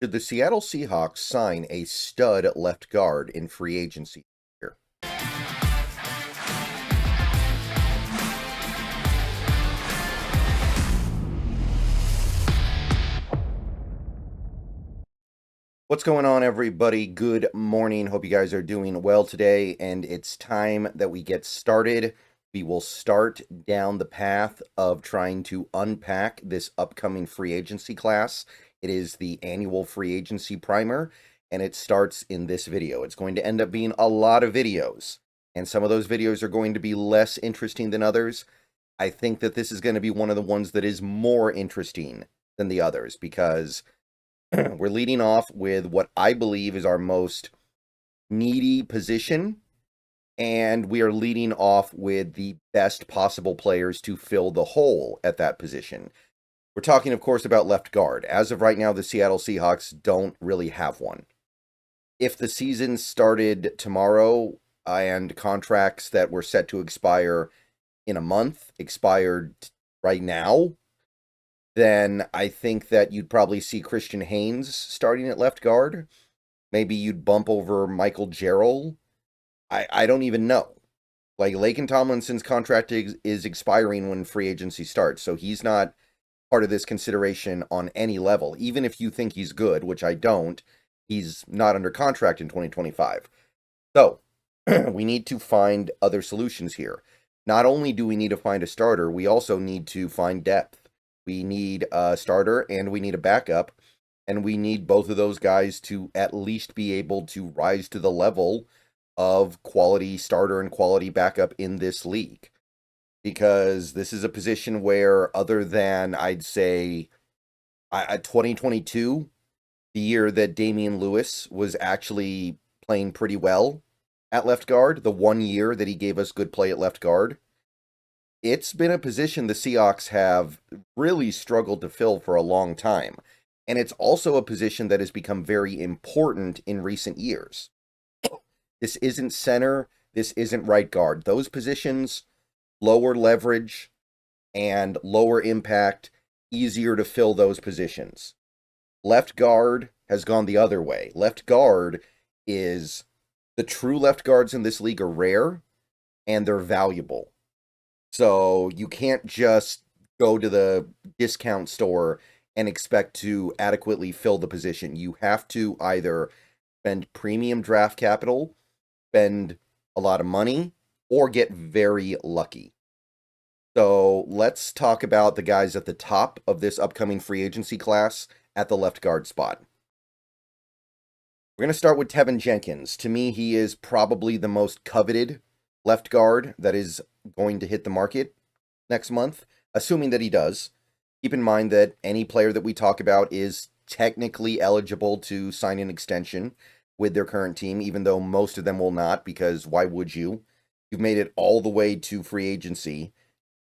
Should the Seattle Seahawks sign a stud left guard in free agency here? What's going on, everybody? Good morning. Hope you guys are doing well today, and it's time that we get started. We will start down the path of trying to unpack this upcoming free agency class. It is the annual free agency primer, and it starts in this video. It's going to end up being a lot of videos, and some of those videos are going to be less interesting than others. I think that this is going to be one of the ones that is more interesting than the others because we're leading off with what I believe is our most needy position, and we are leading off with the best possible players to fill the hole at that position. We're talking, of course, about left guard. As of right now, the Seattle Seahawks don't really have one. If the season started tomorrow and contracts that were set to expire in a month expired right now, then I think that you'd probably see Christian Haynes starting at left guard. Maybe you'd bump over Michael Jarrell. I don't even know. Like, Laken Tomlinson's contract is expiring when free agency starts, so he's not part of this consideration on any level. Even if you think he's good, which I don't, he's not under contract in 2025. So, we need to find other solutions here. Not only do we need to find a starter, we also need to find depth. We need a starter and we need a backup, and we need both of those guys to at least be able to rise to the level of quality starter and quality backup in this league. Because this is a position where, other than, I'd say, 2022, the year that Damian Lewis was actually playing pretty well at left guard, the one year that he gave us good play at left guard, it's been a position the Seahawks have really struggled to fill for a long time. And it's also a position that has become very important in recent years. This isn't center. This isn't right guard. Those positions, lower leverage and lower impact, easier to fill those positions. Left guard has gone the other way. Left guard is, the true left guards in this league are rare and they're valuable. So you can't just go to the discount store and expect to adequately fill the position. You have to either spend premium draft capital, spend a lot of money, or get very lucky. So let's talk about the guys at the top of this upcoming free agency class at the left guard spot. We're going to start with Teven Jenkins. To me, he is probably the most coveted left guard that is going to hit the market next month, assuming that he does. Keep in mind that any player that we talk about is technically eligible to sign an extension with their current team, even though most of them will not, because why would you? You've made it all the way to free agency.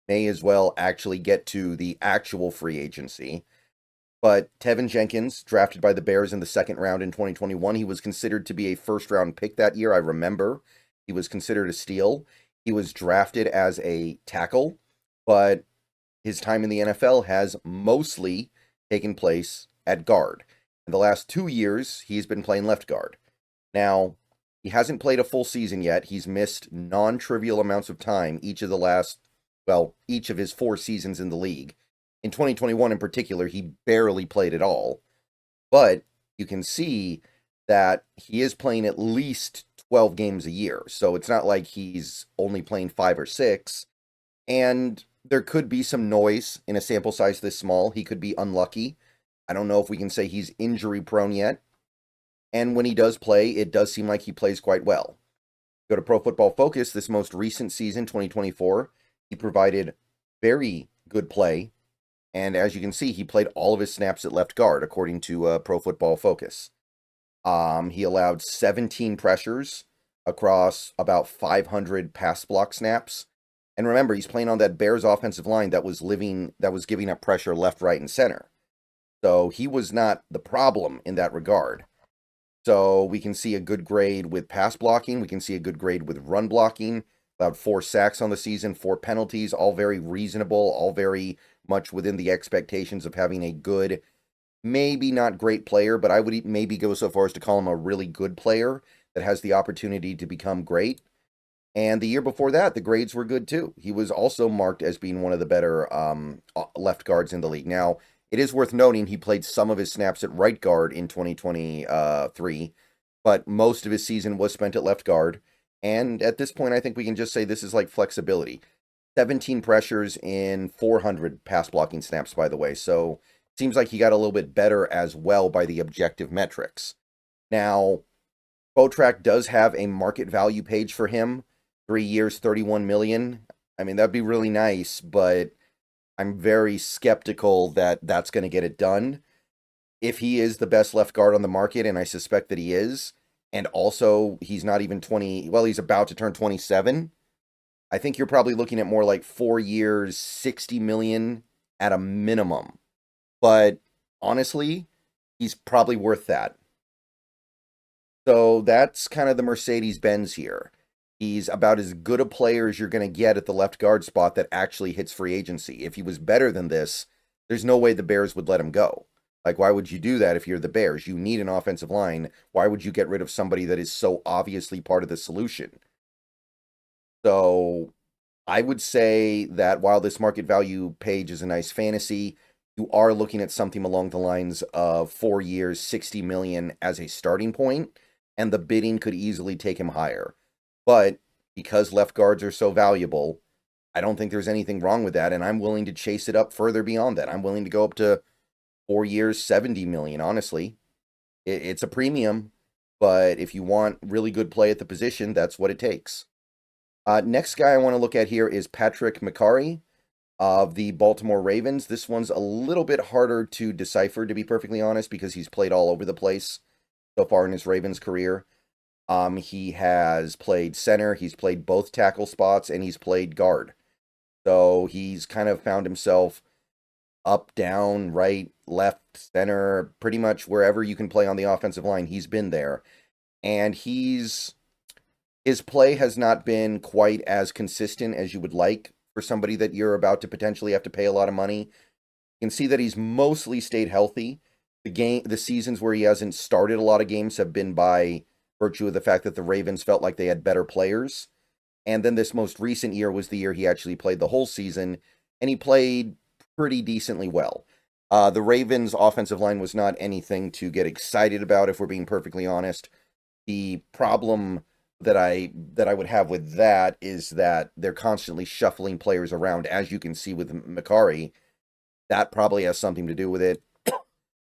May as well actually get to the actual free agency. But Teven Jenkins, drafted by the Bears in the second round in 2021, he was considered to be a first-round pick that year. I remember he was considered a steal. He was drafted as a tackle, but his time in the NFL has mostly taken place at guard. In the last 2 years, he's been playing left guard. Now, he hasn't played a full season yet. He's missed non-trivial amounts of time each of his 4 seasons in the league. In 2021 in particular, he barely played at all. But you can see that he is playing at least 12 games a year. So it's not like he's only playing 5 or 6. And there could be some noise in a sample size this small. He could be unlucky. I don't know if we can say he's injury prone yet. And when he does play, it does seem like he plays quite well. Go to Pro Football Focus, this most recent season, 2024, he provided very good play. And as you can see, he played all of his snaps at left guard, according to Pro Football Focus. He allowed 17 pressures across about 500 pass block snaps. And remember, he's playing on that Bears offensive line that was giving up pressure left, right, and center. So he was not the problem in that regard. So we can see a good grade with pass blocking. We can see a good grade with run blocking. Allowed 4 sacks on the season, 4 penalties, all very reasonable, all very much within the expectations of having a good maybe not great player, but I would maybe go so far as to call him a really good player that has the opportunity to become great. And the year before that, the grades were good too. He was also marked as being one of the better left guards in the league. Now, it is worth noting he played some of his snaps at right guard in 2023, but most of his season was spent at left guard. And at this point, I think we can just say this is like flexibility. 17 pressures in 400 pass blocking snaps, by the way. So it seems like he got a little bit better as well by the objective metrics. Now, Botrack does have a market value page for him. 3 years, 31 million. I mean, that'd be really nice, but I'm very skeptical that that's going to get it done. If he is the best left guard on the market, and I suspect that he is, and also he's not even 20, well, he's about to turn 27, I think you're probably looking at more like 4 years, 60 million at a minimum. But honestly, he's probably worth that. So that's kind of the Mercedes-Benz here. He's about as good a player as you're going to get at the left guard spot that actually hits free agency. If he was better than this, there's no way the Bears would let him go. Like, why would you do that if you're the Bears? You need an offensive line. Why would you get rid of somebody that is so obviously part of the solution? So I would say that while this market value page is a nice fantasy, you are looking at something along the lines of 4 years, 60 million as a starting point, and the bidding could easily take him higher. But because left guards are so valuable, I don't think there's anything wrong with that, and I'm willing to chase it up further beyond that. I'm willing to go up to 4 years, 70 million, honestly. It's a premium, but if you want really good play at the position, that's what it takes. Next guy I want to look at here is Patrick Mekari of the Baltimore Ravens. This one's a little bit harder to decipher, to be perfectly honest, because he's played all over the place so far in his Ravens career. He has played center, he's played both tackle spots, and he's played guard. So he's kind of found himself up, down, right, left, center, pretty much wherever you can play on the offensive line, he's been there. And his play has not been quite as consistent as you would like for somebody that you're about to potentially have to pay a lot of money. You can see that he's mostly stayed healthy. The seasons where he hasn't started a lot of games have been by virtue of the fact that the Ravens felt like they had better players. And then this most recent year was the year he actually played the whole season, and he played pretty decently well. The Ravens' offensive line was not anything to get excited about, if we're being perfectly honest. The problem that I would have with that is that they're constantly shuffling players around, as you can see with Mekari. That probably has something to do with it.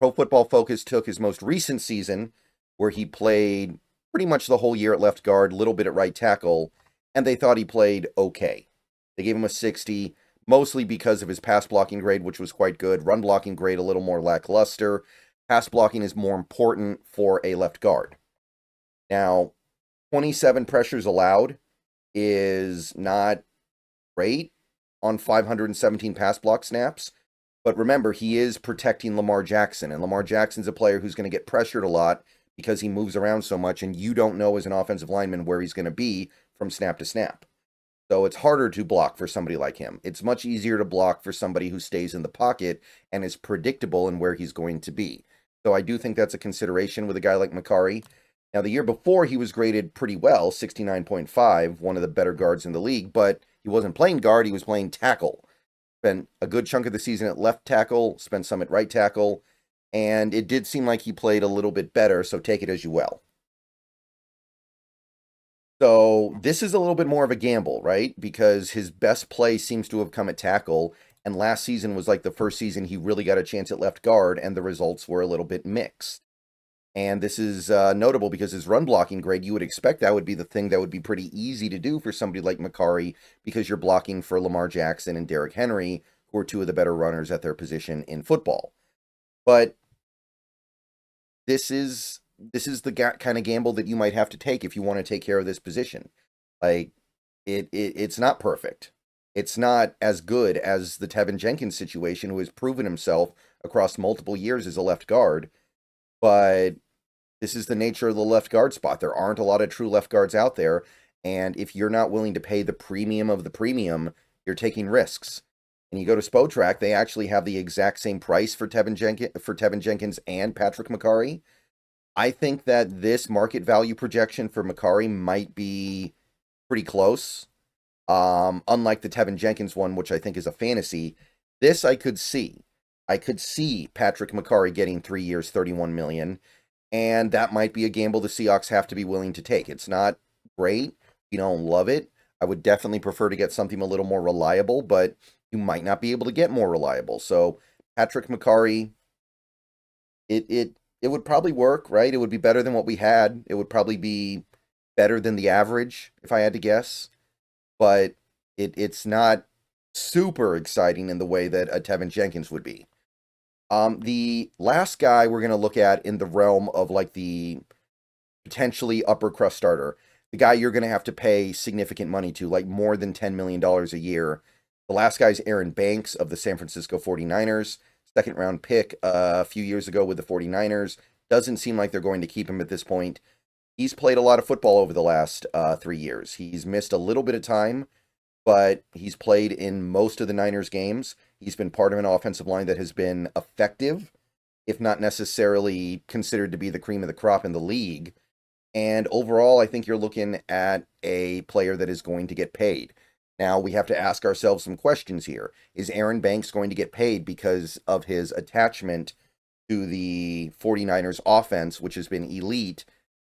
Pro Football Focus took his most recent season, where he played pretty much the whole year at left guard, a little bit at right tackle, and they thought he played okay. They gave him a 60, mostly because of his pass blocking grade, which was quite good. Run blocking grade, a little more lackluster. Pass blocking is more important for a left guard. Now, 27 pressures allowed is not great on 517 pass block snaps. But remember, he is protecting Lamar Jackson, and Lamar Jackson's a player who's going to get pressured a lot because he moves around so much, and you don't know as an offensive lineman where he's going to be from snap to snap. So it's harder to block for somebody like him. It's much easier to block for somebody who stays in the pocket and is predictable in where he's going to be. So I do think that's a consideration with a guy like Mekari. Now, the year before, he was graded pretty well, 69.5, one of the better guards in the league, but he wasn't playing guard, he was playing tackle. Spent a good chunk of the season at left tackle, spent some at right tackle, and it did seem like he played a little bit better, so take it as you will. So this is a little bit more of a gamble, right? Because his best play seems to have come at tackle, and last season was like the first season he really got a chance at left guard, and the results were a little bit mixed. And this is notable because his run blocking grade, you would expect that would be the thing that would be pretty easy to do for somebody like Mekari, because you're blocking for Lamar Jackson and Derrick Henry, who are two of the better runners at their position in football. But this is the kind of gamble that you might have to take if you want to take care of this position. Like, it's not perfect. It's not as good as the Tevin Jenkins situation, who has proven himself across multiple years as a left guard. But this is the nature of the left guard spot. There aren't a lot of true left guards out there, and if you're not willing to pay the premium of the premium, you're taking risks. And you go to Spotrac, they actually have the exact same price for Tevin Jenkins and Patrick Mekari. I think that this market value projection for Mekari might be pretty close. Unlike the Tevin Jenkins one, which I think is a fantasy, this I could see. I could see Patrick Mekari getting 3 years, $31 million, and that might be a gamble the Seahawks have to be willing to take. It's not great. You don't love it. I would definitely prefer to get something a little more reliable, but you might not be able to get more reliable. So Patrick Mekari, it would probably work, right? It would be better than what we had. It would probably be better than the average, if I had to guess. But it's not super exciting in the way that a Tevin Jenkins would be. The last guy we're going to look at in the realm of like the potentially upper crust starter, the guy you're going to have to pay significant money to, like more than $10 million a year. The last guy's Aaron Banks of the San Francisco 49ers, second round pick a few years ago with the 49ers. Doesn't seem like they're going to keep him at this point. He's played a lot of football over the last 3 years. He's missed a little bit of time, but he's played in most of the Niners games. He's been part of an offensive line that has been effective, if not necessarily considered to be the cream of the crop in the league. And overall, I think you're looking at a player that is going to get paid. Now, we have to ask ourselves some questions here. Is Aaron Banks going to get paid because of his attachment to the 49ers offense, which has been elite,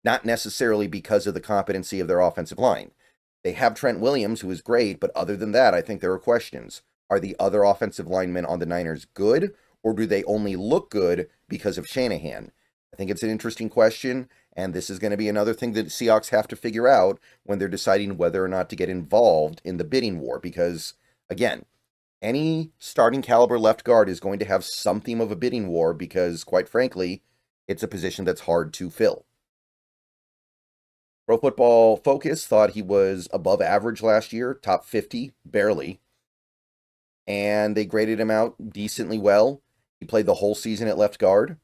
not necessarily because of the competency of their offensive line? They have Trent Williams, who is great, but other than that, I think there are questions. Are the other offensive linemen on the Niners good, or do they only look good because of Shanahan? I think it's an interesting question, and this is going to be another thing that Seahawks have to figure out when they're deciding whether or not to get involved in the bidding war, because, again, any starting caliber left guard is going to have something of a bidding war because, quite frankly, it's a position that's hard to fill. Pro Football Focus thought he was above average last year, top 50, barely. And they graded him out decently well. He played the whole season at left guard.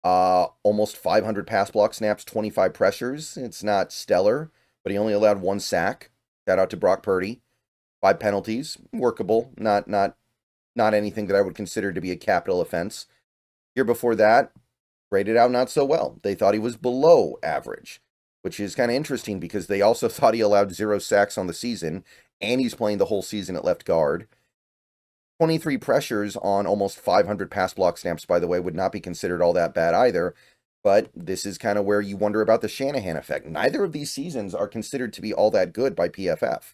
Almost 500 pass block snaps, 25 pressures. It's not stellar, but he only allowed 1 sack. Shout out to Brock Purdy. 5 penalties, workable. Not anything that I would consider to be a capital offense. Year before that, graded out not so well. They thought he was below average, which is kind of interesting because they also thought he allowed 0 sacks on the season, and he's playing the whole season at left guard. 23 pressures on almost 500 pass block snaps, by the way, would not be considered all that bad either. But this is kind of where you wonder about the Shanahan effect. Neither of these seasons are considered to be all that good by PFF.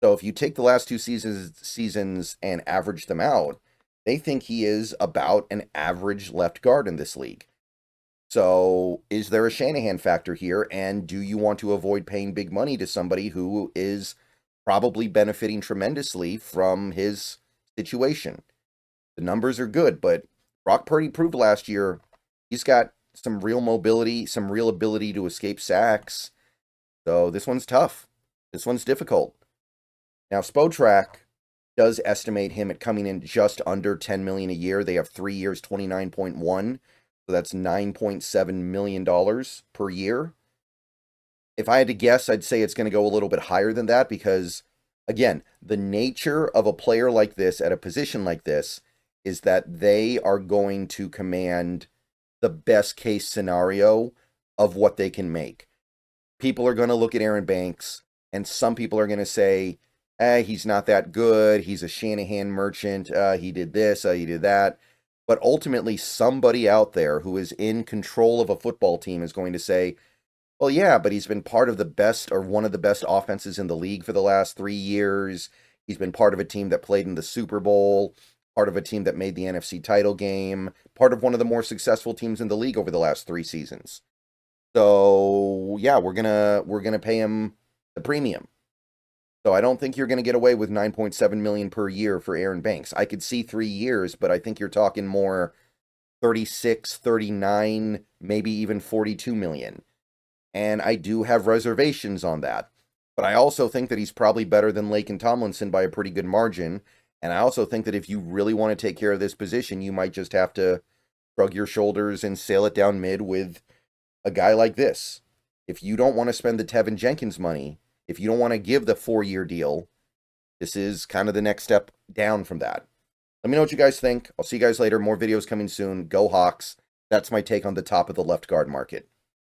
So if you take the last 2 seasons and average them out, they think he is about an average left guard in this league. So is there a Shanahan factor here? And do you want to avoid paying big money to somebody who is probably benefiting tremendously from his situation? The numbers are good, but Brock Purdy proved last year he's got some real mobility, some real ability to escape sacks. So this one's tough. This one's difficult. Now, Spotrac does estimate him at coming in just under $10 million a year. They have 3 years, 29.1. So that's $9.7 million per year. If I had to guess, I'd say it's going to go a little bit higher than that because, again, the nature of a player like this at a position like this is that they are going to command the best case scenario of what they can make. People are going to look at Aaron Banks, and some people are going to say, he's not that good. He's a Shanahan merchant. He did this, he did that. But ultimately, somebody out there who is in control of a football team is going to say, well, yeah, but he's been part of the best or one of the best offenses in the league for the last 3 years. He's been part of a team that played in the Super Bowl, part of a team that made the NFC title game, part of one of the more successful teams in the league over the last 3 seasons. So, yeah, we're gonna pay him the premium. So I don't think you're going to get away with $9.7 million per year for Aaron Banks. I could see 3 years, but I think you're talking more 36, 39, maybe even 42 million. And I do have reservations on that. But I also think that he's probably better than Laken Tomlinson by a pretty good margin. And I also think that if you really want to take care of this position, you might just have to shrug your shoulders and sail it down mid with a guy like this. If you don't want to spend the Tevin Jenkins money, if you don't want to give the 4-year deal, this is kind of the next step down from that. Let me know what you guys think. I'll see you guys later. More videos coming soon. Go Hawks. That's my take on the top of the left guard market.